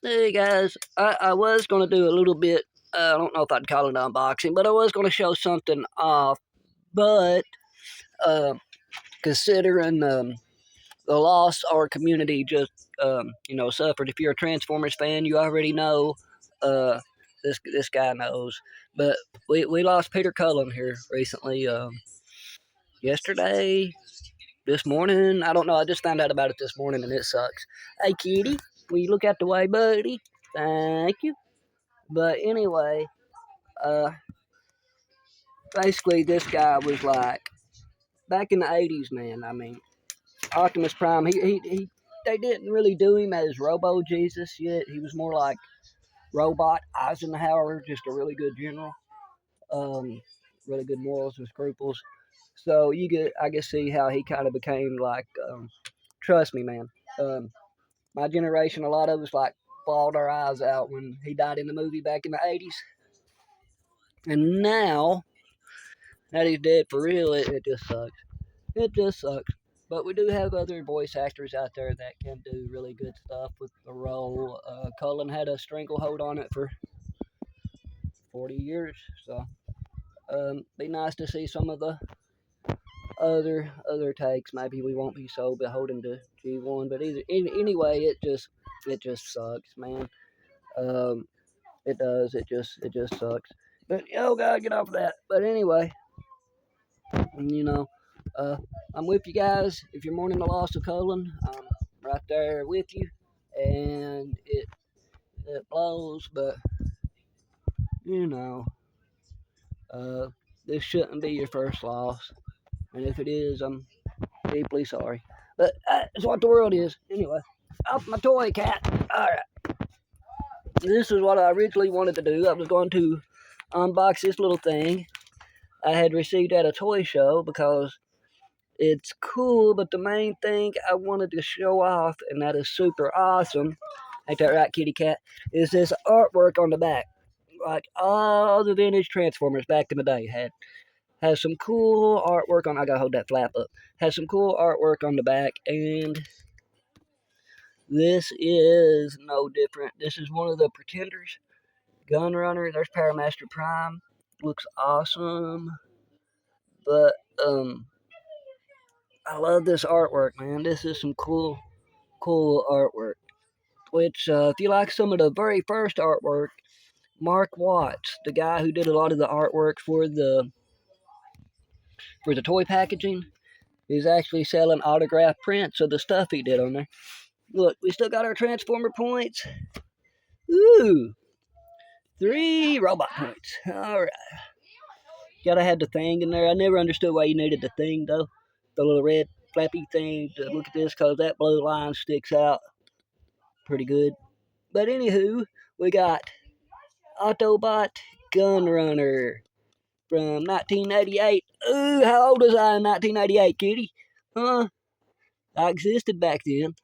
Hey guys, I was going to do a little bit, I don't know if I'd call it unboxing, but I was going to show something off. But uh, considering the loss our community just, suffered, if you're a Transformers fan, you already know. Uh, this guy knows. But we lost Peter Cullen here recently. Yesterday, this morning, I don't know. I just found out about it this morning and it sucks. Hey, kitty, will you look out the way, buddy? Thank you. But anyway, uh, basically this guy was like back in the '80s, man. I mean, Optimus Prime. He they didn't really do him as Robo Jesus yet. He was more like Robot Eisenhower, just a really good general. Um, really good morals and scruples. So I can see how he kind of became like. Trust me, man. Um, my generation, a lot of us like bawled our eyes out when he died in the movie back in the '80s, and now that he's dead for real, it just sucks. It just sucks. But we do have other voice actors out there that can do really good stuff with the role. Cullen had a stranglehold on it for 40 years, so be nice to see some of the other takes. Maybe we won't be so beholden to G1, but anyway, it just sucks, man. Um, it does. It just sucks. But oh god, get off of that. But anyway, you know, uh, I'm with you guys. If you're mourning the loss of Cullen, I'm right there with you, and it blows, but you know, uh, this shouldn't be your first loss, and if it is, I'm deeply sorry. But that's what the world is. Anyway, off my toy, cat. All right, this is what I originally wanted to do. I was going to unbox this little thing I had received at a toy show because it's cool, but the main thing I wanted to show off, and that is super awesome, ain't that right, kitty cat, is this artwork on the back. Like all the vintage Transformers back in the day has some cool artwork on. I gotta hold that flap up. Has some cool artwork on the back, and this is no different. This is one of the Pretenders Gunrunner. There's Powermaster Prime. Looks awesome, but I love this artwork, man. This is some cool artwork. Which, if you like some of the very first artwork, Mark Watts, the guy who did a lot of the artwork for the toy packaging, is actually selling autographed prints of the stuff he did on there. Look, we still got our Transformer points. Ooh, 3 robot points. All right. Gotta have the thing in there. I never understood why you needed the thing though, the little red flappy thing to look at this, cause that blue line sticks out pretty good. But anywho, we got Autobot Gunrunner from 1988. Ooh, how old was I in 1988, kitty? Huh? I existed back then.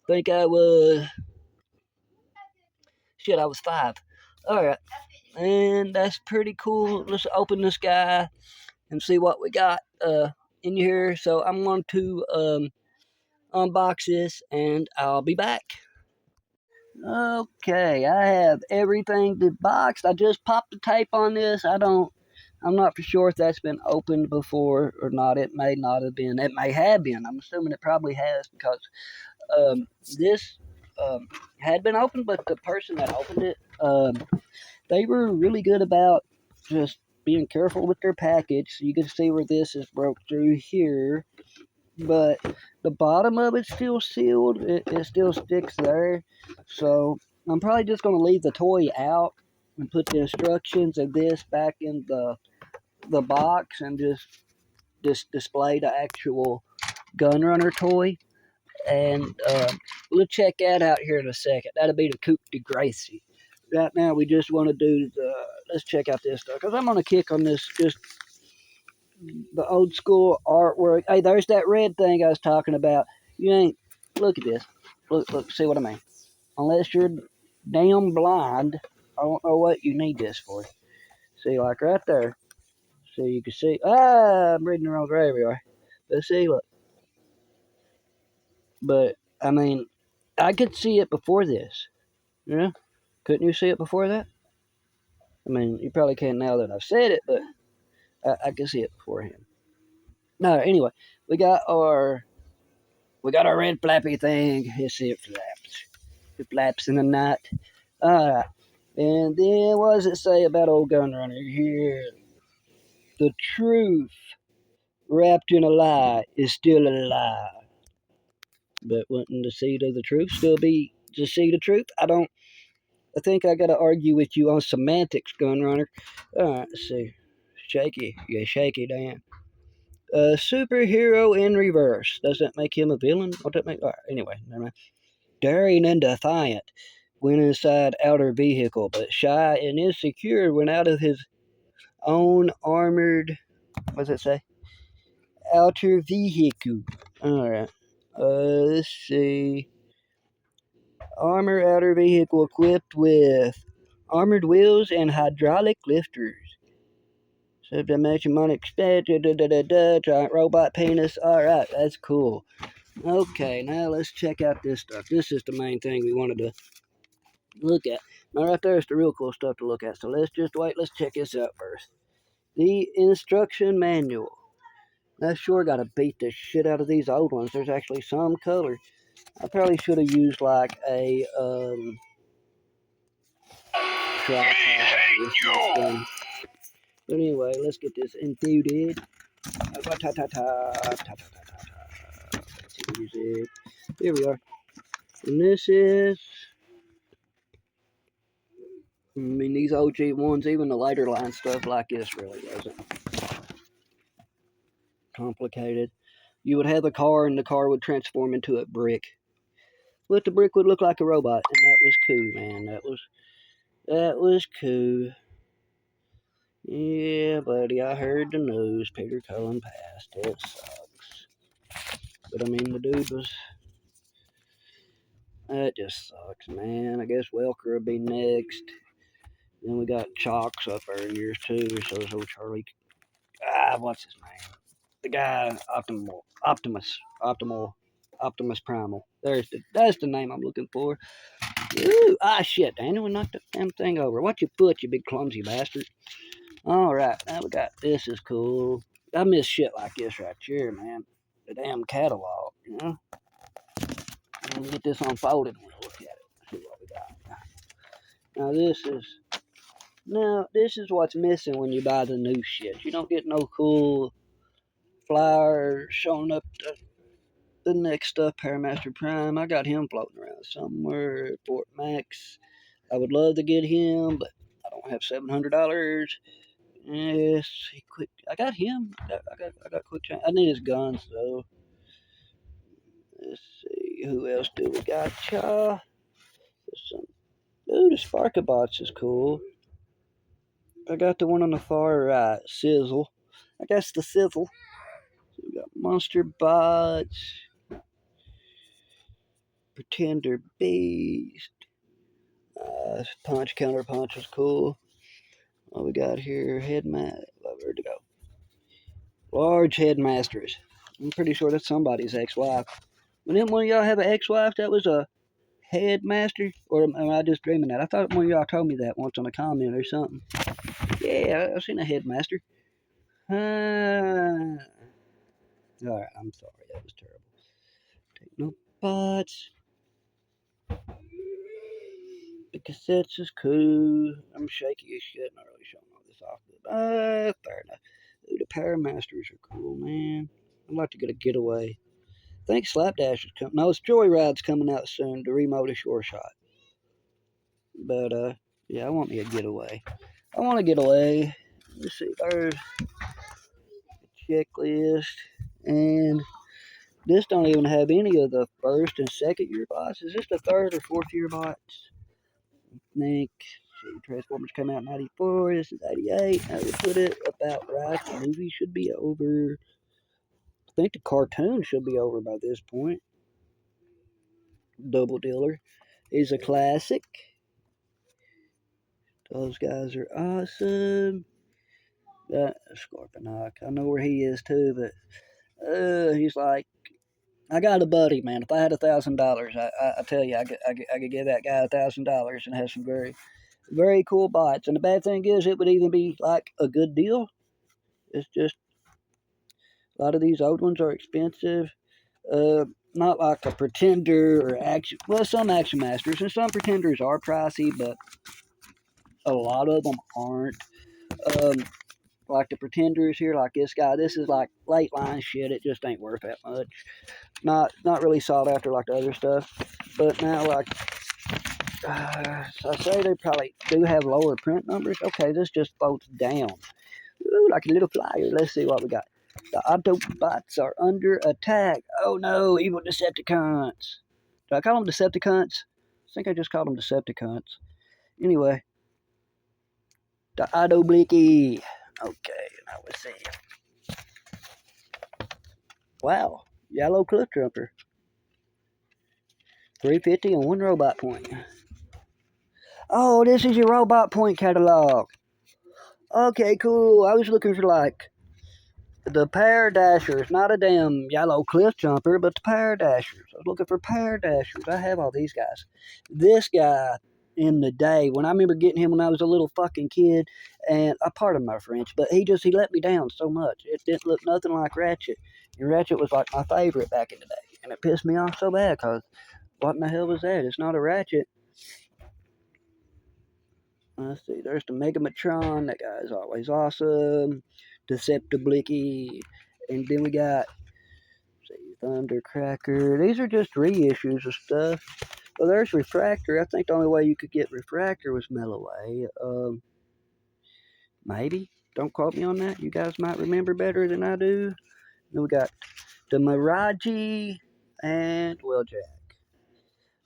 Think I was... Shit, I was 5. Alright. And that's pretty cool. Let's open this guy and see what we got in here. So I'm going to unbox this and I'll be back. Okay, I have everything boxed. I just popped the tape on this. I'm not for sure if that's been opened before or not. It may not have been. It may have been. I'm assuming it probably has because this had been opened, but the person that opened it, they were really good about just being careful with their package. So you can see where this is broke through here, but the bottom of it's still sealed. It still sticks there. So I'm probably just going to leave the toy out and put the instructions of this back in the box and just display the actual Gunrunner toy. And we'll check that out here in a second. That'll be the Coupe de Gracie. Right now, we just want to do let's check out this stuff, because I'm on a kick on this, just the old school artwork. Hey, there's that red thing I was talking about. You ain't, look at this. Look, see what I mean? Unless you're damn blind, I don't know what you need this for. See, like right there. So you can see, I'm reading the wrong graveyard. Let's see, look. But, I mean, I could see it before this. Yeah? Couldn't you see it before that? I mean, you probably can now that I've said it, but I can see it beforehand. No, anyway, we got our we got our red flappy thing. Let's see, it flaps. It flaps in the night. Alright. And then what does it say about old Gunrunner here? The truth wrapped in a lie is still a lie. But wouldn't the seed of the truth still be the seed of truth? I think I gotta argue with you on semantics, Gunrunner. Alright, let's see. Shaky. Yeah, shaky, Dan. Superhero in reverse. Does that make him a villain? What that make? Alright, anyway, never mind. Daring and defiant went inside outer vehicle, but shy and insecure went out of his own armored, what does it say? Outer vehicle. Alright. Let's see. Armor outer vehicle equipped with armored wheels and hydraulic lifters. Subject matching unexpected. Giant robot penis. Alright, that's cool. Okay, now let's check out this stuff. This is the main thing we wanted to look at. Now, right there is the real cool stuff to look at. So let's just wait. Let's check this out first. The instruction manual. I sure got to beat the shit out of these old ones. There's actually some color. I probably should have used like a tripod with this one. But anyway, let's get this included. Music. Here we are. And this is, I mean, these OG ones, even the later line stuff like this really wasn't complicated. You would have a car and the car would transform into a brick. But the brick would look like a robot, and that was cool, man. That was cool. Yeah, buddy, I heard the news. Peter Cullen passed. It sucks. But I mean, the dude was. That just sucks, man. I guess Welker will be next. Then we got Chalks up there in years too. So Charlie. What's his name? The guy Optimus Primal. That's the name I'm looking for. Ooh, shit, Daniel, we knocked the damn thing over. Watch your foot, you big clumsy bastard. Alright, now we got this is cool. I miss shit like this right here, man. The damn catalog, you know? We'll get this unfolded and we'll look at it. See what we got. This is what's missing when you buy the new shit. You don't get no cool flyer showing up the next stuff, Paramaster Prime. I got him floating around somewhere at Fort Max. I would love to get him, but I don't have $700. Yes, he quick. I got him. I got quick change. I need his guns though. Let's see who else do we got. Ooh, the Sparkabots is cool. I got the one on the far right, Sizzle. I guess the Sizzle. So we got Monster Bots, Pretender Beast. Punch Counter Punch is cool. What we got here? Where'd it go? Large Headmasters. I'm pretty sure that's somebody's ex-wife. When didn't one of y'all have an ex-wife that was a headmaster? Or am I just dreaming that? I thought one of y'all told me that once on a comment or something. Yeah, I've seen a headmaster. Alright, I'm sorry. That was terrible. Take no pots. The cassettes is cool. I'm shaky as shit. Not really showing all this off. But, fair enough. Ooh, the Powermasters are cool, man. I'd like to get a getaway. I think Slapdash is coming. No, it's Joyride's coming out soon to remote a Sure Shot. But, yeah, I want me a getaway. I want to get away. Let's see. There's a checklist. And this don't even have any of the first and second year bots. Is this the third or fourth year bots? I think. See, Transformers came out in 94. This is 88. I would put it about right. The movie should be over. I think the cartoon should be over by this point. Double Dealer is a classic. Those guys are awesome. Scorponok. I know where he is too, but he's like I got a buddy, man. If I had $1,000, I tell you, I could give that guy $1,000 and have some very cool bots. And the bad thing is, it would even be like a good deal. It's just a lot of these old ones are expensive. Uh, Not like a Pretender or Action. Well, some Action Masters and some Pretenders are pricey, but a lot of them aren't. Um, like the Pretenders here, like this guy. This is like late line shit. It just ain't worth that much. Not really sought after like the other stuff. But now, like I say, they probably do have lower print numbers. Okay, this just floats down. Ooh, like a little flyer. Let's see what we got. The Autobots are under attack. Oh no, evil Decepticons. Did I call them Decepticons? I think I just called them Decepticons. Anyway, the Auto Blicky. Okay, now let's see. Wow, yellow cliff jumper. 350 and one robot point. Oh, this is your robot point catalog. Okay, cool. I was looking for like the Power Dashers, not a damn yellow cliff jumper, but the Power Dashers. I was looking for Power Dashers. I have all these guys. This guy in the day, when I remember getting him when I was a little fucking kid, and I pardon my French, but he let me down so much. It didn't look nothing like Ratchet. And Ratchet was like my favorite back in the day. And it pissed me off so bad because what in the hell was that? It's not a Ratchet. Let's see, there's the Megamatron. That guy is always awesome. Deceptiblicky. And then we got, see, Thundercracker. These are just reissues of stuff. Well, there's Refractor. I think the only way you could get Refractor was Melloway. Maybe. Don't quote me on that. You guys might remember better than I do. Then we got the Miraji and Wheeljack.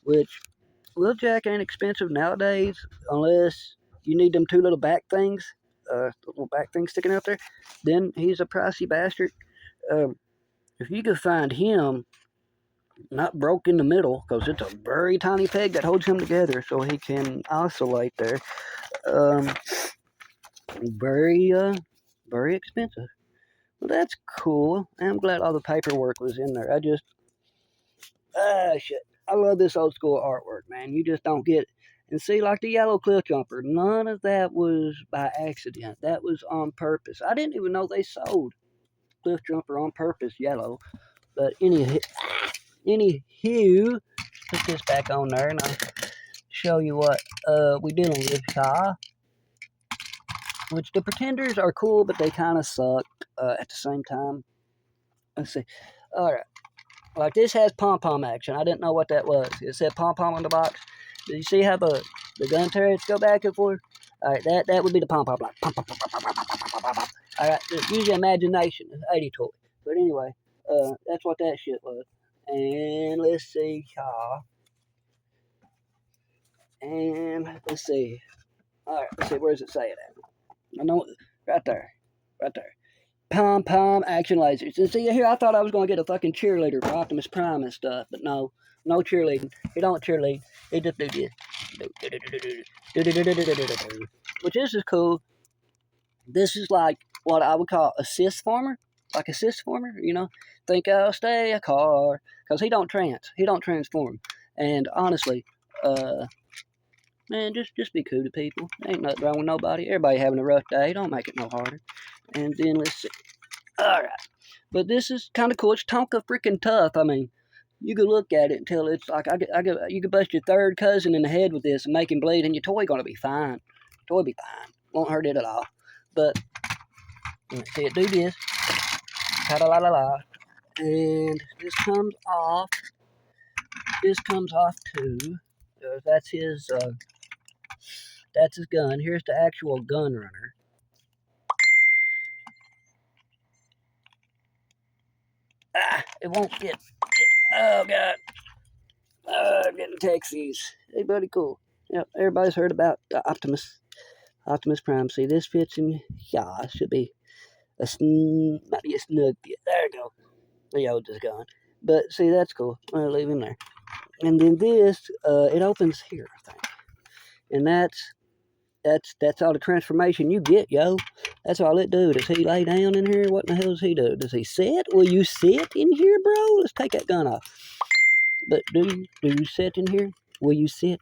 Which, Wheeljack ain't expensive nowadays unless you need them two little back things. Little back things sticking out there. Then he's a pricey bastard. If you could find him not broke in the middle, because it's a very tiny peg that holds him together so he can oscillate there. Um, very, very expensive. Well, that's cool. I'm glad all the paperwork was in there. Shit. I love this old school artwork, man. You just don't get it. And see, like the yellow cliff jumper, none of that was by accident. That was on purpose. I didn't even know they sold cliff jumper on purpose yellow. But anywho, put this back on there and I'll show you what we dealing with, which the Pretenders are cool, but they kind of suck at the same time. Let's see. All right. Like this has pom-pom action. I didn't know what that was. It said pom-pom on the box. Did you see how the gun turrets go back and forth? All right, that would be the pom-pom, like pom pom pom pom pom pom pom pom. All right, just use your imagination. It's 80 toy. But anyway, that's what that shit was. And let's see, and let's see. All right, let's see. Where does it say it at? I know, right there, right there. Pom pom action lasers. And see here, I thought I was gonna get a fucking cheerleader for Optimus Prime and stuff, but no, no cheerleading. He don't cheerlead. He just do this. Which is cool. This is like what I would call a cis former, like a cis former. You know, think I'll stay a car because he don't transform. And honestly, man, just be cool to people. Ain't nothing wrong with nobody. Everybody having a rough day. Don't make it no harder. And then let's see. All right. But this is kind of cool. It's Tonka freaking tough. I mean, you could look at it until it's like you could bust your third cousin in the head with this and make him bleed, and your toy gonna be fine. Toy be fine. Won't hurt it at all. But let's see it do this. Ta-da-la-la-la. And this comes off. This comes off too. That's his. That's his gun. Here's the actual Gunrunner. It won't get. Oh god. Getting taxis. Hey, buddy, cool. Yep, everybody's heard about the Optimus Prime. See, this fits in. Yeah, it should be might be a snug fit. There we go. The old is gone. But see, that's cool. I'll leave him there. And then this, it opens here, I think. And that's all the transformation you get, yo. That's all it do. Does he lay down in here? What in the hell does he do? Does he sit? Will you sit in here, bro? Let's take that gun off. But do you sit in here? Will you sit?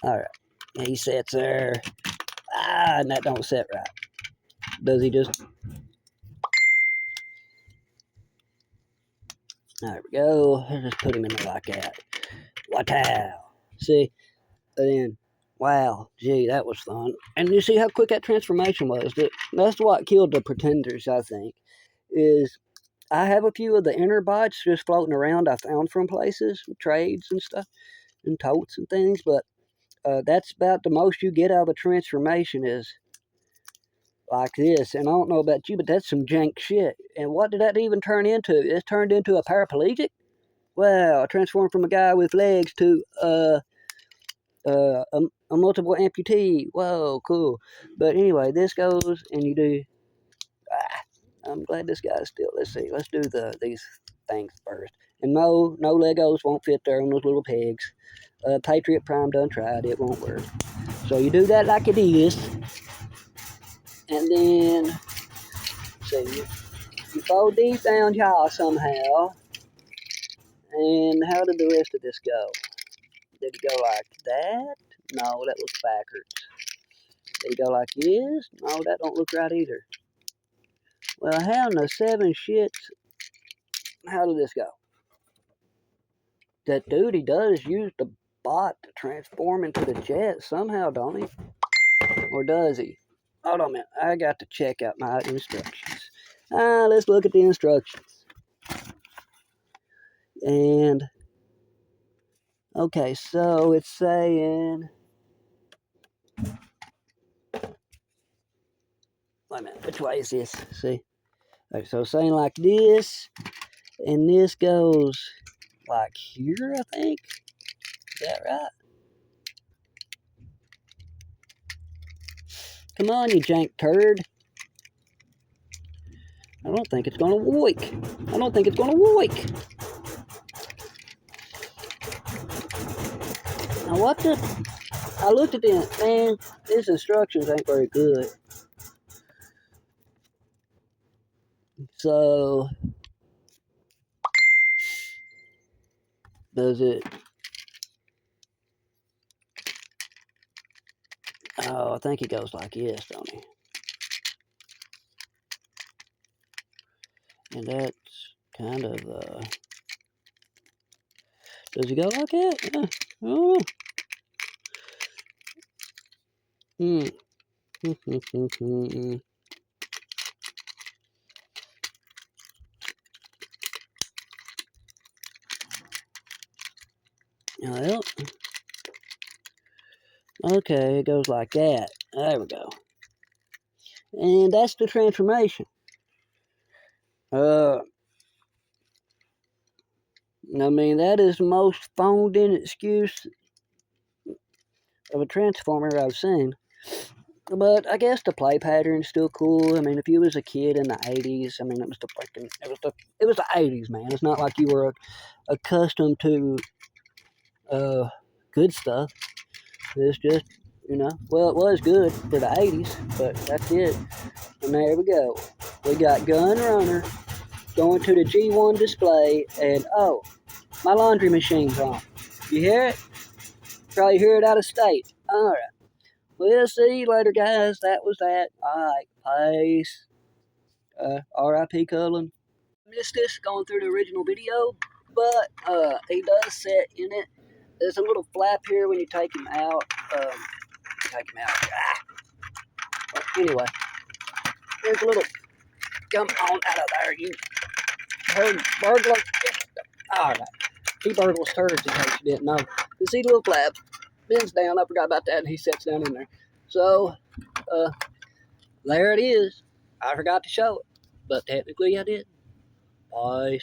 All right. He sits there. Ah, and that don't sit right. Does he just? There we go. Let's just put him in there like that. Wow. See? And then, wow, gee, that was fun. And you see how quick that transformation was. That's what killed the Pretenders, I think, is I have a few of the inner bots just floating around I found from places, trades and stuff, and totes and things, but that's about the most you get out of a transformation is like this. And I don't know about you, but that's some jank shit. And what did that even turn into? It turned into a paraplegic? Wow, I transformed from a guy with legs to a multiple amputee. Whoa, cool. But anyway, this goes and you do. I'm glad this guy's still. Let's see. Let's do these things first. And no Legos won't fit there on those little pegs. Patriot Prime done tried. It won't work. So you do that like it is, and then see you fold these down y'all somehow. And how did the rest of this go? Did it go like that? No, that looks backwards. Did it go like this? No, that don't look right either. Well, how in the seven shits? How did this go? That dude, he does use the bot to transform into the jet somehow, don't he? Or does he? Hold on a minute. I got to check out my instructions. Let's look at the instructions. And, okay, so it's saying... Wait a minute, which way is this? See? Okay, so it's saying like this, and this goes like here, I think. Is that right? Come on, you jank turd. I don't think it's gonna work. I don't think it's gonna work. Now what the? I looked at it, man, these instructions ain't very good. So, does it? Oh, I think he goes like this, don't he? And that's kind of, does he go like that? Oh. Hmm. Well, okay, it goes like that. There we go. And that's the transformation. I mean, that is the most phoned in excuse of a transformer I've seen. But I guess the play pattern's still cool. I mean, if you was a kid in the 80s, I mean, it was the 80s, man. It's not like you were accustomed to good stuff. It's just, well, it was good for the 80s, but that's it. And there we go. We got Gunrunner going to the G1 display, and oh, my laundry machine's on. You hear it? Probably hear it out of state. All right. We'll see you later, guys. That was that. All right. Peace. R.I.P. Cullen. Missed this going through the original video, but he does set in it. There's a little flap here when you take him out. Take him out. But anyway, there's a little. Come on out of there, you burglar. All right. He burgles turds in case you didn't know. You see the little flap. Bends down. I forgot about that, and he sits down in there. So, there it is. I forgot to show it, but technically I did. Bye.